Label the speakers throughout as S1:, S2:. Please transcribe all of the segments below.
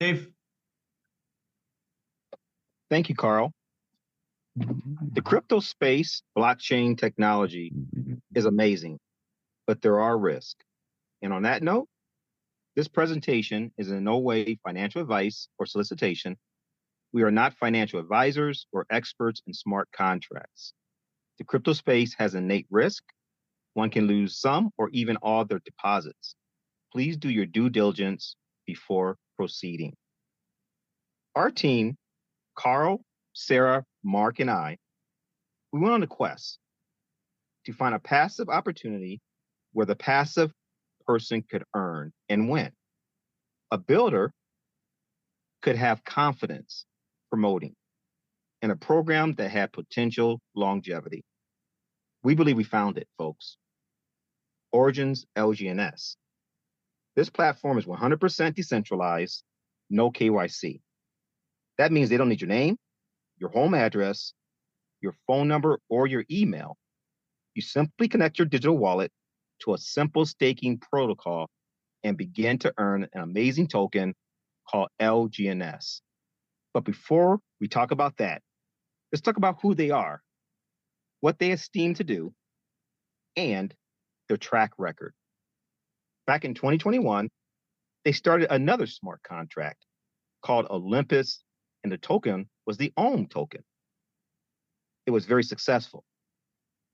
S1: Dave,
S2: Thank you, Carl. The crypto space blockchain technology is amazing, but there are risks. And on that note, this presentation is in no way financial advice or solicitation. We are not financial advisors or experts in smart contracts. The crypto space has innate risk. One can lose some or even all their deposits. Please do your due diligence before proceeding. Our team, Carl, Sarah, Mark, and I, we went on a quest to find a passive opportunity where the passive person could earn and win. A builder could have confidence promoting in a program that had potential longevity. We believe we found it, folks. Origins LGNS. This platform is 100% decentralized, no KYC. That means they don't need your name, your home address, your phone number, or your email. You simply connect your digital wallet to a simple staking protocol and begin to earn an amazing token called LGNS. But before we talk about that, let's talk about who they are, what they esteem to do, and their track record. Back in 2021, they started another smart contract called Olympus, and the token was the OHM token. It was very successful.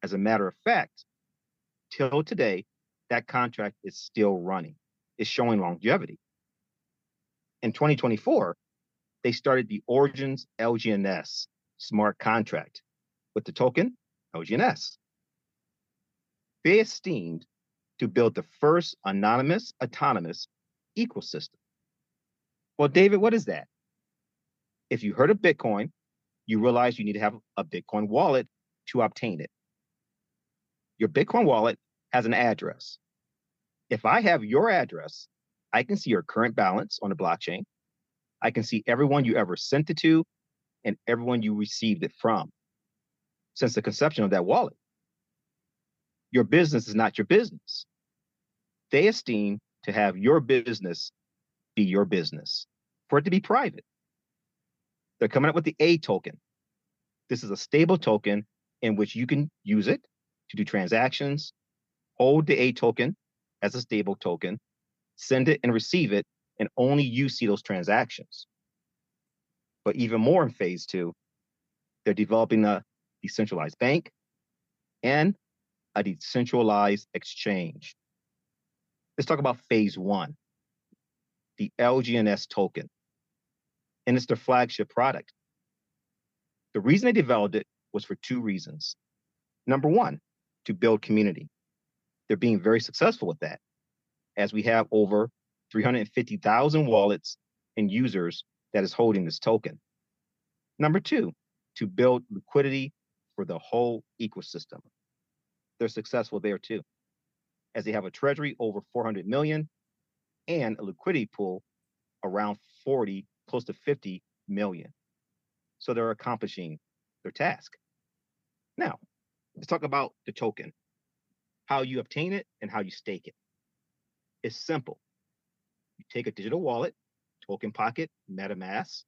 S2: As a matter of fact, till today, that contract is still running. It's showing longevity. In 2024, they started the Origins LGNS smart contract with the token LGNS. They esteemed to build the first anonymous autonomous ecosystem. Well, David, what is that? If you heard of Bitcoin, you realize you need to have a Bitcoin wallet to obtain it. Your Bitcoin wallet has an address. If I have your address, I can see your current balance on the blockchain. I can see everyone you ever sent it to and everyone you received it from since the conception of that wallet. Your business is not your business. They esteem to have your business be your business, for it to be private. They're coming up with the A token. This is a stable token in which you can use it to do transactions, hold the A token as a stable token, send it and receive it, and only you see those transactions. But even more in phase two, they're developing a decentralized bank and a decentralized exchange. Let's talk about phase one, the LGNS token. And it's their flagship product. The reason they developed it was for two reasons. Number one, to build community. They're being very successful with that, as we have over 350,000 wallets and users that is holding this token. Number two, to build liquidity for the whole ecosystem. They're successful there too, as they have a treasury over 400 million and a liquidity pool around 40, close to 50 million. So they're accomplishing their task. Now, let's talk about the token, how you obtain it and how you stake it. It's simple. You take a digital wallet, Token Pocket, MetaMask,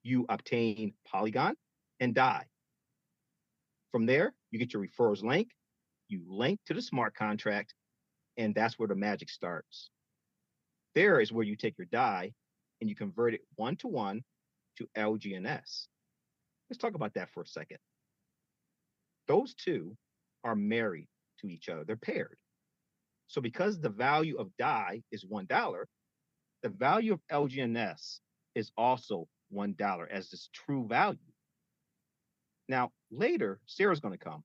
S2: you obtain Polygon and DAI. From there, you get your referrals link, you link to the smart contract, and that's where the magic starts. There is where you take your DAI and you convert it one to LGNS. Let's talk about that for a second. Those two are married to each other, they're paired. So because the value of DAI is $1, the value of LGNS is also $1 as this true value. Now, later, Sarah's going to come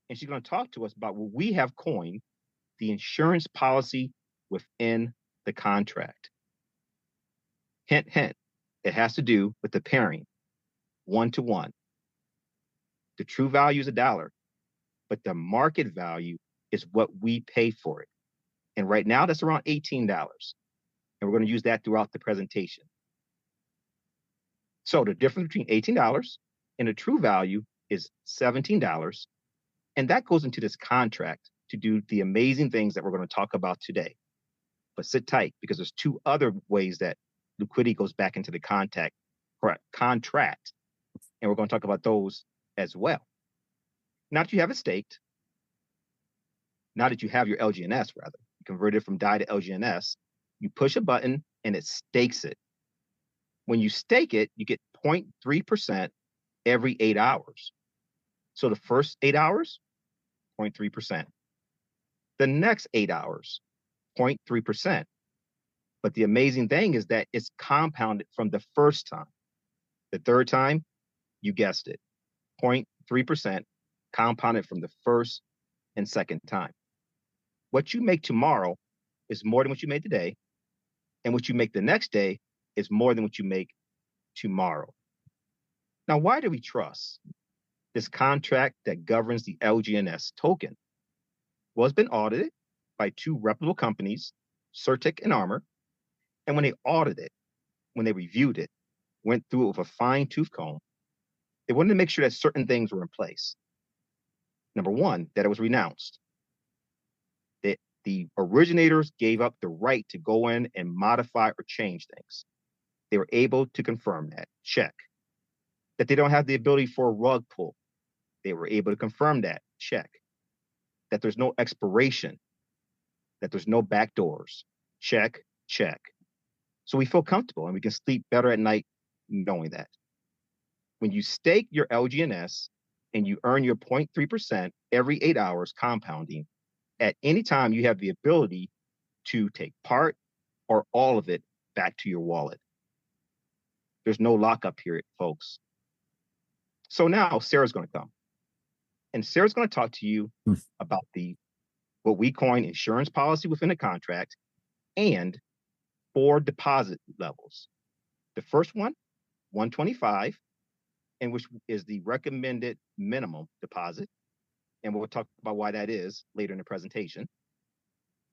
S2: and she's going to talk to us about what we have coined the insurance policy within the contract. Hint, hint, it has to do with the pairing one to one. The true value is $1, but the market value is what we pay for it. And right now, that's around $18. And we're going to use that throughout the presentation. So the difference between $18 and the true value is $17. And that goes into this contract to do the amazing things that we're going to talk about today. But sit tight, because there's two other ways that liquidity goes back into the contract, and we're going to talk about those as well. Now that you have it staked, now that you have your LGNS, rather, you convert it from DAI to LGNS, you push a button and it stakes it. When you stake it, you get 0.3% every 8 hours. So the first 8 hours, 0.3%. The next 8 hours, 0.3%. But the amazing thing is that it's compounded from the first time. The third time, you guessed it, 0.3% compounded from the first and second time. What you make tomorrow is more than what you made today, and what you make the next day is more than what you make tomorrow. Now, why do we trust this contract that governs the LGNS token? Well, it's been audited by two reputable companies, Certic and Armor. And when they audited it, when they reviewed it, went through it with a fine-tooth comb, they wanted to make sure that certain things were in place. Number one, that it was renounced. That the originators gave up the right to go in and modify or change things. They were able to confirm that. Check. That they don't have the ability for a rug pull. They were able to confirm that. Check. That there's no expiration. That there's no back doors. Check, check. So we feel comfortable and we can sleep better at night knowing that. When you stake your LGNS and you earn your 0.3% every 8 hours compounding, at any time you have the ability to take part or all of it back to your wallet. There's no lockup period, folks. So now Sarah's going to come. And Sarah's going to talk to you about what we coin insurance policy within the contract and 4 deposit levels. The first one, 125, and which is the recommended minimum deposit. And we'll talk about why that is later in the presentation.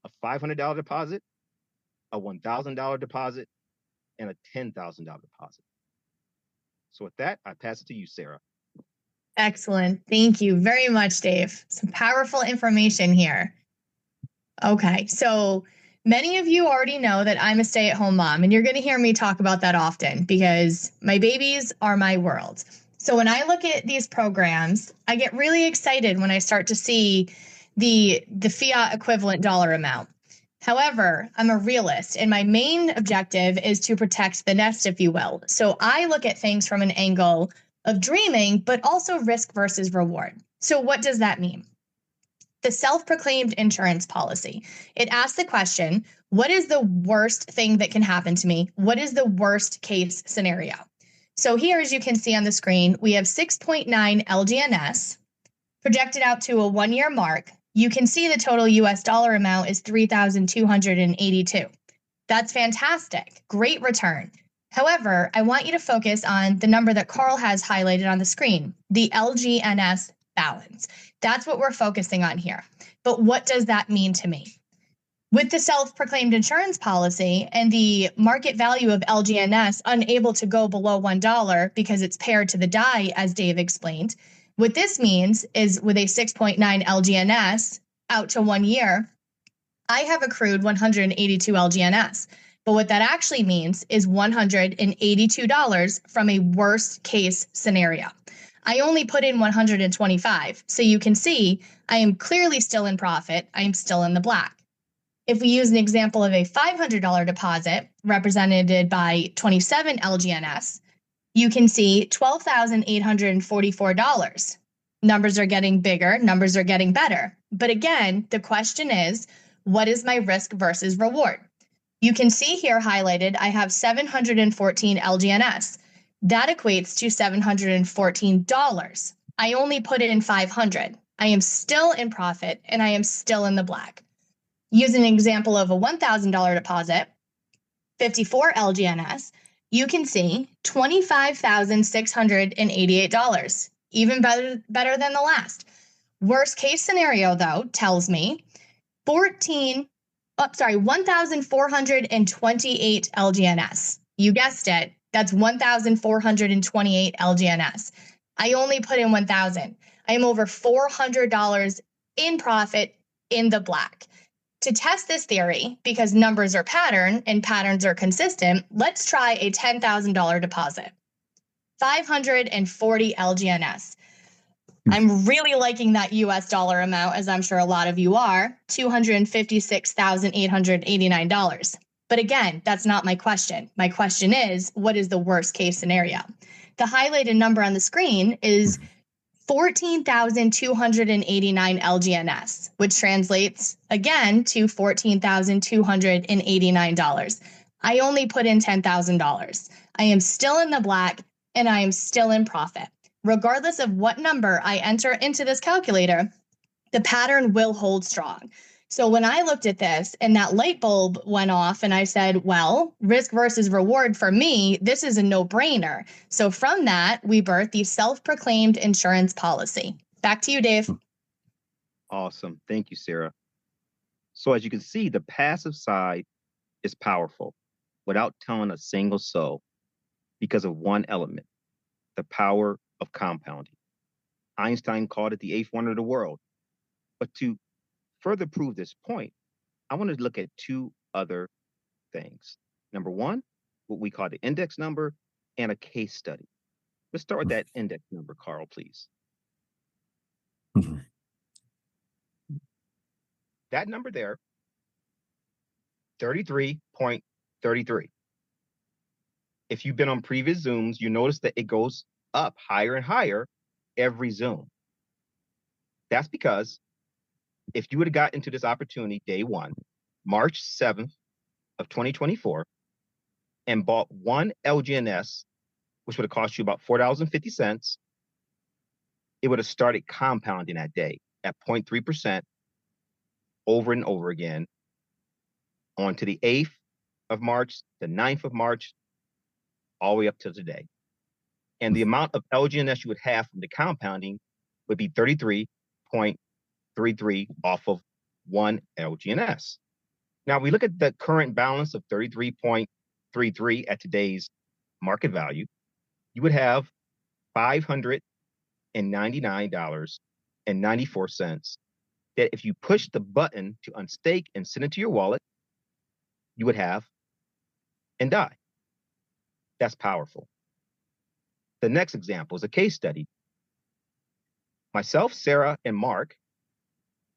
S2: A $500 deposit, a $1,000 deposit, and a $10,000 deposit. So with that, I pass it to you, Sarah.
S1: Excellent. Thank you very much, Dave. Some powerful information here. Okay, so many of you already know that I'm a stay-at-home mom, and you're going to hear me talk about that often because my babies are my world. So when I look at these programs, I get really excited when I start to see the fiat equivalent dollar amount. However, I'm a realist, and my main objective is to protect the nest, if you will. So I look at things from an angle of dreaming, but also risk versus reward. So what does that mean? The self-proclaimed insurance policy. It asks the question, what is the worst thing that can happen to me? What is the worst case scenario? So here, as you can see on the screen, we have 6.9 LGNS projected out to a 1-year mark. You can see the total US dollar amount is 3,282. That's fantastic. Great return. However, I want you to focus on the number that Carl has highlighted on the screen, the LGNS balance. That's what we're focusing on here. But what does that mean to me? With the self-proclaimed insurance policy and the market value of LGNS unable to go below $1 because it's paired to the DAI, as Dave explained, what this means is with a 6.9 LGNS out to 1 year, I have accrued 182 LGNS. But what that actually means is $182 from a worst case scenario. I only put in 125. So you can see I am clearly still in profit. I am still in the black. If we use an example of a $500 deposit represented by 27 LGNS, you can see $12,844. Numbers are getting bigger. Numbers are getting better. But again, the question is, what is my risk versus reward? You can see here highlighted, I have 714 LGNS. That equates to $714. I only put it in 500. I am still in profit and I am still in the black. Use an example of a $1,000 deposit, 54 LGNS. You can see $25,688, even better than the last. Worst case scenario, though, tells me 1,428 LGNS. You guessed it. That's 1,428 LGNS. I only put in 1,000. I am over $400 in profit in the black. To test this theory, because numbers are pattern and patterns are consistent, let's try a $10,000 deposit. 540 LGNS. I'm really liking that US dollar amount, as I'm sure a lot of you are, $256,889. But again, that's not my question. My question is, what is the worst case scenario? The highlighted number on the screen is 14,289 LGNS, which translates again to $14,289. I only put in $10,000. I am still in the black and I am still in profit. Regardless of what number I enter into this calculator, the pattern will hold strong. So when I looked at this and that light bulb went off and I said, well, risk versus reward for me, this is a no-brainer. So from that, we birthed the self-proclaimed insurance policy. Back to you, Dave.
S2: Awesome. Thank you, Sarah. So as you can see, the passive side is powerful without telling a single soul because of one element, the power of compounding. Einstein called it the eighth wonder of the world. But to further prove this point, I want to look at two other things. Number one, what we call the index number, and a case study. Let's start with that index number, Carl, please. That number there, 33.33. If you've been on previous Zooms, you notice that it goes up higher and higher every Zoom. That's because if you would have got into this opportunity day one, March 7th of 2024, and bought one LGNS, which would have cost you about $4.50, it would have started compounding that day at 0.3% over and over again on to the 8th of March, the 9th of March, all the way up to today. And the amount of LGNS you would have from the compounding would be 33.33 off of one LGNS. Now, we look at the current balance of 33.33 at today's market value, you would have $599.94 that if you push the button to unstake and send it to your wallet, you would have and die. That's powerful. The next example is a case study. Myself, Sarah, and Mark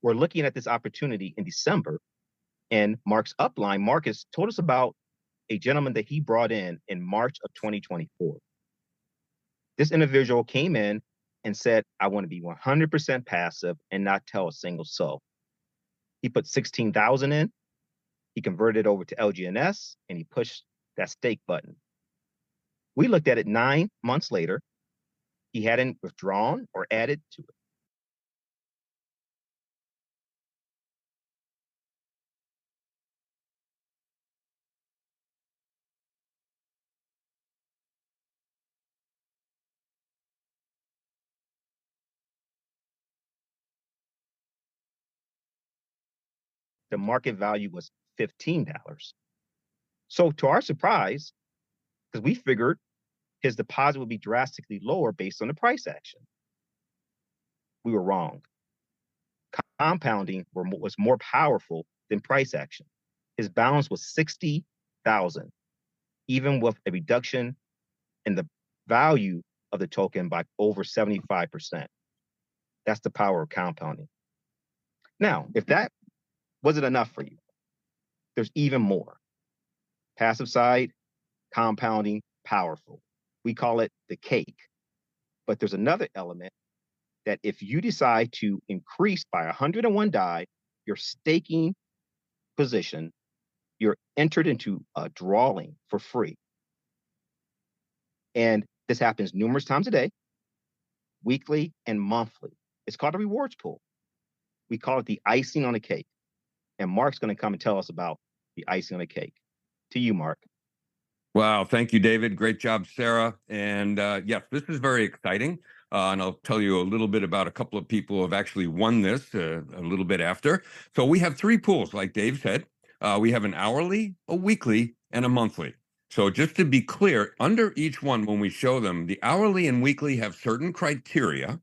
S2: were looking at this opportunity in December, and Mark's upline, Marcus, told us about a gentleman that he brought in March of 2024. This individual came in and said, I want to be 100% passive and not tell a single soul. He put 16,000 in, he converted it over to LGNS, and he pushed that stake button. We looked at it 9 months later. He hadn't withdrawn or added to it. The market value was $15. So to our surprise, because we figured his deposit would be drastically lower based on the price action, we were wrong. Compounding was more powerful than price action. His balance was 60,000, even with a reduction in the value of the token by over 75%. That's the power of compounding. Now, if that wasn't enough for you, there's even more. Passive side, compounding, powerful. We call it the cake. But there's another element that if you decide to increase by 101 die, your staking position, you're entered into a drawing for free. And this happens numerous times a day, weekly and monthly. It's called a rewards pool. We call it the icing on the cake. And Mark's going to come and tell us about the icing on the cake. To you, Mark.
S3: Wow. Thank you, David. Great job, Sarah. And yes, this is very exciting. And I'll tell you a little bit about a couple of people who have actually won this a little bit after. So we have 3 pools, like Dave said. We have an hourly, a weekly, and a monthly. So just to be clear, under each one, when we show them, the hourly and weekly have certain criteria.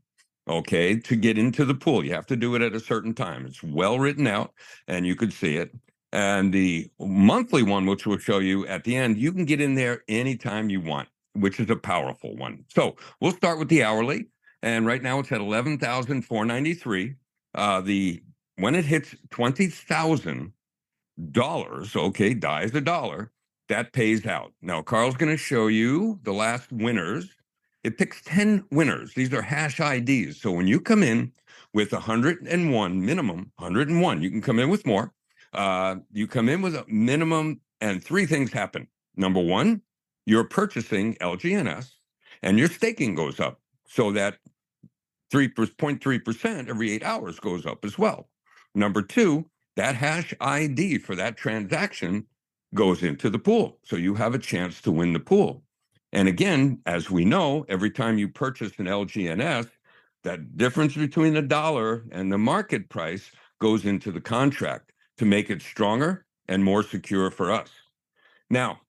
S3: okay, to get into the pool. You have to do it at a certain time. It's well written out, and you could see it. And the monthly one, which we'll show you at the end, you can get in there anytime you want, which is a powerful one. So we'll start with the hourly, and right now it's at $11,493. When it hits $20,000, okay, die is a dollar, that pays out. Now, Carl's going to show you the last winners. It picks 10 winners. These are hash IDs. So when you come in with 101 minimum, 101, you can come in with more. You come in with a minimum, and three things happen. Number one, you're purchasing LGNS, and your staking goes up. So that 3.3% every 8 hours goes up as well. Number two, that hash ID for that transaction goes into the pool. So you have a chance to win the pool. And again, as we know, every time you purchase an LGNS, that difference between the dollar and the market price goes into the contract to make it stronger and more secure for us. Now,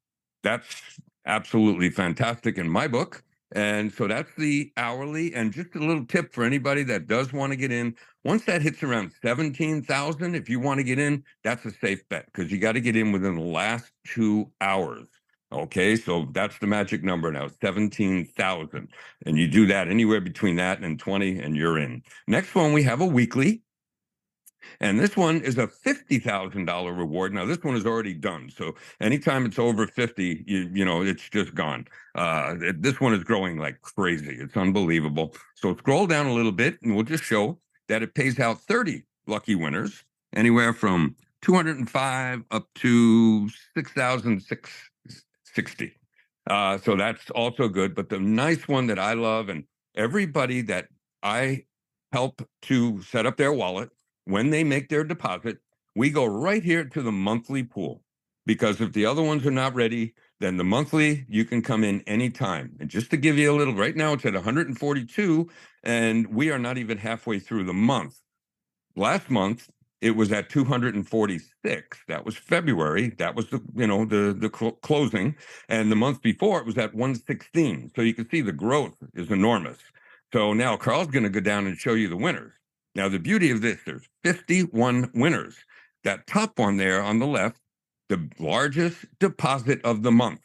S3: that's absolutely fantastic in my book. And so that's the hourly. And just a little tip for anybody that does want to get in. Once that hits around 17,000, if you want to get in, that's a safe bet because you got to get in within the last 2 hours. Okay, so that's the magic number now, 17,000. And you do that anywhere between that and 20, and you're in. Next one, we have a weekly. And this one is a $50,000 reward. Now, this one is already done. So anytime it's over 50, you know, it's just gone. This one is growing like crazy. It's unbelievable. So scroll down a little bit and we'll just show that it pays out 30 lucky winners, anywhere from 205 up to 6,660. So that's also good. But the nice one that I love, and everybody that I help to set up their wallet, when they make their deposit, we go right here to the monthly pool. Because if the other ones are not ready, then the monthly, you can come in anytime. And just to give you a little, right now it's at 142, and we are not even halfway through the month. Last month, it was at 246. That was February. That was the closing. And the month before, it was at 116. So you can see the growth is enormous. So now Carl's going to go down and show you the winners. Now, the beauty of this, there's 51 winners. That top one there on the left, the largest deposit of the month.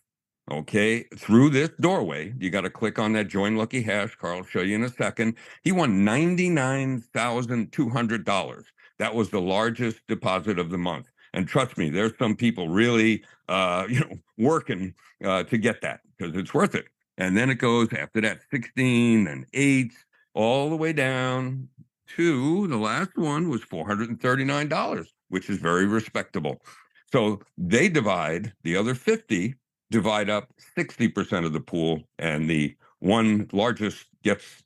S3: Okay, through this doorway, you got to click on that join lucky hash. Carl will show you in a second. He won $99,200. That was the largest deposit of the month. And trust me, there's some people really, working to get that because it's worth it. And then it goes after that 16 and 8, all the way down to the last one was $439, which is very respectable. So they divide the other 50, divide up 60% of the pool, and the one largest gets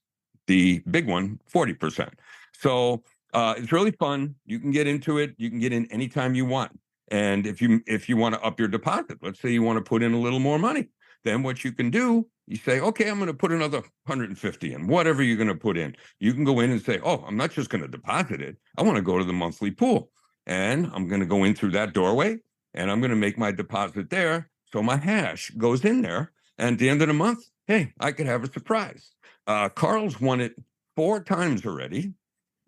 S3: the big one, 40%. So it's really fun. You can get into it. You can get in anytime you want. And if you want to up your deposit, let's say you want to put in a little more money, then what you can do, you say, okay, I'm going to put another 150 in, whatever you're going to put in. You can go in and say, oh, I'm not just going to deposit it. I want to go to the monthly pool. And I'm going to go in through that doorway, and I'm going to make my deposit there. So my hash goes in there. And at the end of the month, hey, I could have a surprise. Carl's won it 4 times already.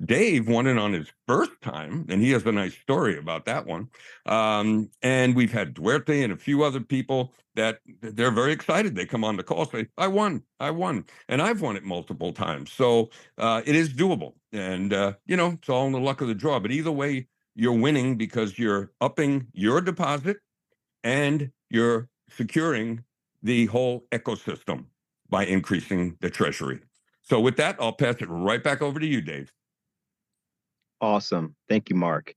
S3: Dave won it on his first time, and he has a nice story about that one. And we've had Duerte and a few other people that they're very excited. They come on the call, say, I won. And I've won it multiple times. So it is doable. And, it's all in the luck of the draw. But either way, you're winning because you're upping your deposit and you're securing the whole ecosystem by increasing the treasury. So with that, I'll pass it right back over to you, Dave.
S2: Awesome. Thank you, Mark.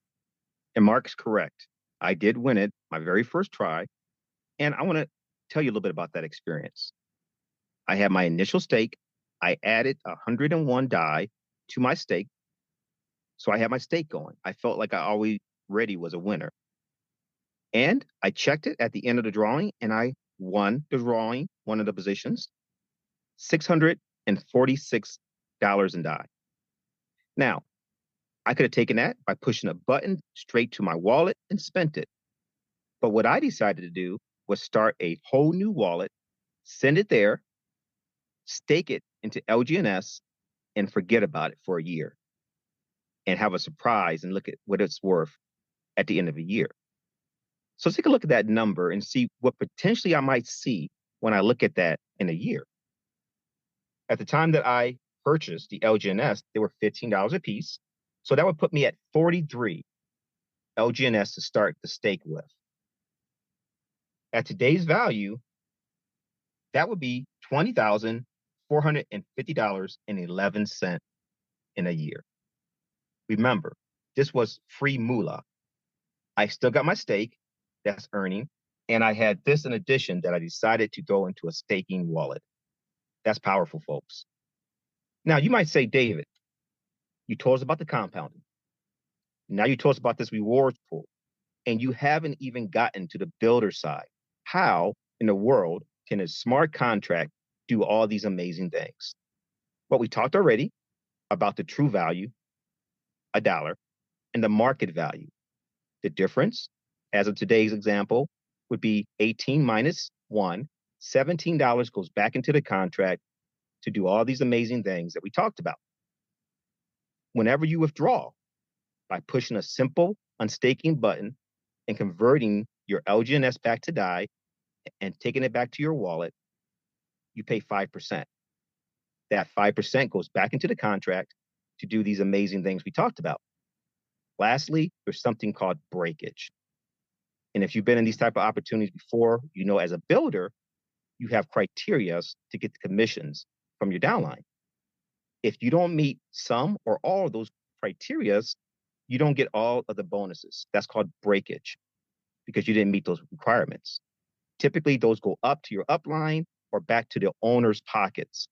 S2: And Mark's correct. I did win it my very first try. And I want to tell you a little bit about that experience. I had my initial stake. I added 101 die to my stake. So I had my stake going. I felt like I already was a winner. And I checked it at the end of the drawing, and I won the drawing, one of the positions, $646 in die. Now, I could have taken that by pushing a button straight to my wallet and spent it. But what I decided to do was start a whole new wallet, send it there, stake it into LGNS, and forget about it for a year and have a surprise and look at what it's worth at the end of the year. So take a look at that number and see what potentially I might see when I look at that in a year. At the time that I purchased the LGNS, they were $15 a piece. So that would put me at 43 LGNS to start the stake with. At today's value, that would be $20,450.11 in a year. Remember, this was free moolah. I still got my stake, that's earning, and I had this in addition that I decided to go into a staking wallet. That's powerful, folks. Now, you might say, David, you told us about the compounding. Now you told us about this rewards pool, and you haven't even gotten to the builder side. How in the world can a smart contract do all these amazing things? Well, we talked already about the true value, $1, and the market value. The difference, as of today's example, would be 18 minus 1. $17 goes back into the contract to do all these amazing things that we talked about. Whenever you withdraw by pushing a simple unstaking button and converting your LGNS back to DAI and taking it back to your wallet, you pay 5%. That 5% goes back into the contract to do these amazing things we talked about. Lastly, there's something called breakage. And if you've been in these type of opportunities before, you know, as a builder, you have criteria to get the commissions from your downline. If you don't meet some or all of those criteria, you don't get all of the bonuses. That's called breakage because you didn't meet those requirements. Typically, those go up to your upline or back to the owner's pockets.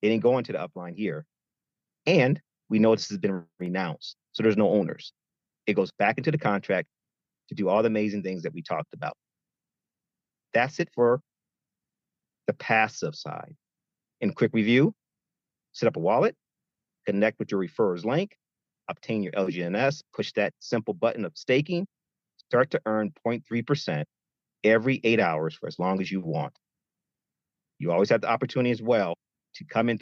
S2: They didn't go into the upline here. And we know this has been renounced, so there's no owners. It goes back into the contract to do all the amazing things that we talked about. That's it for the passive side. In quick review, set up a wallet, connect with your referrer's link, obtain your LGNS, push that simple button of staking, start to earn 0.3% every 8 hours for as long as you want. You always have the opportunity as well to come in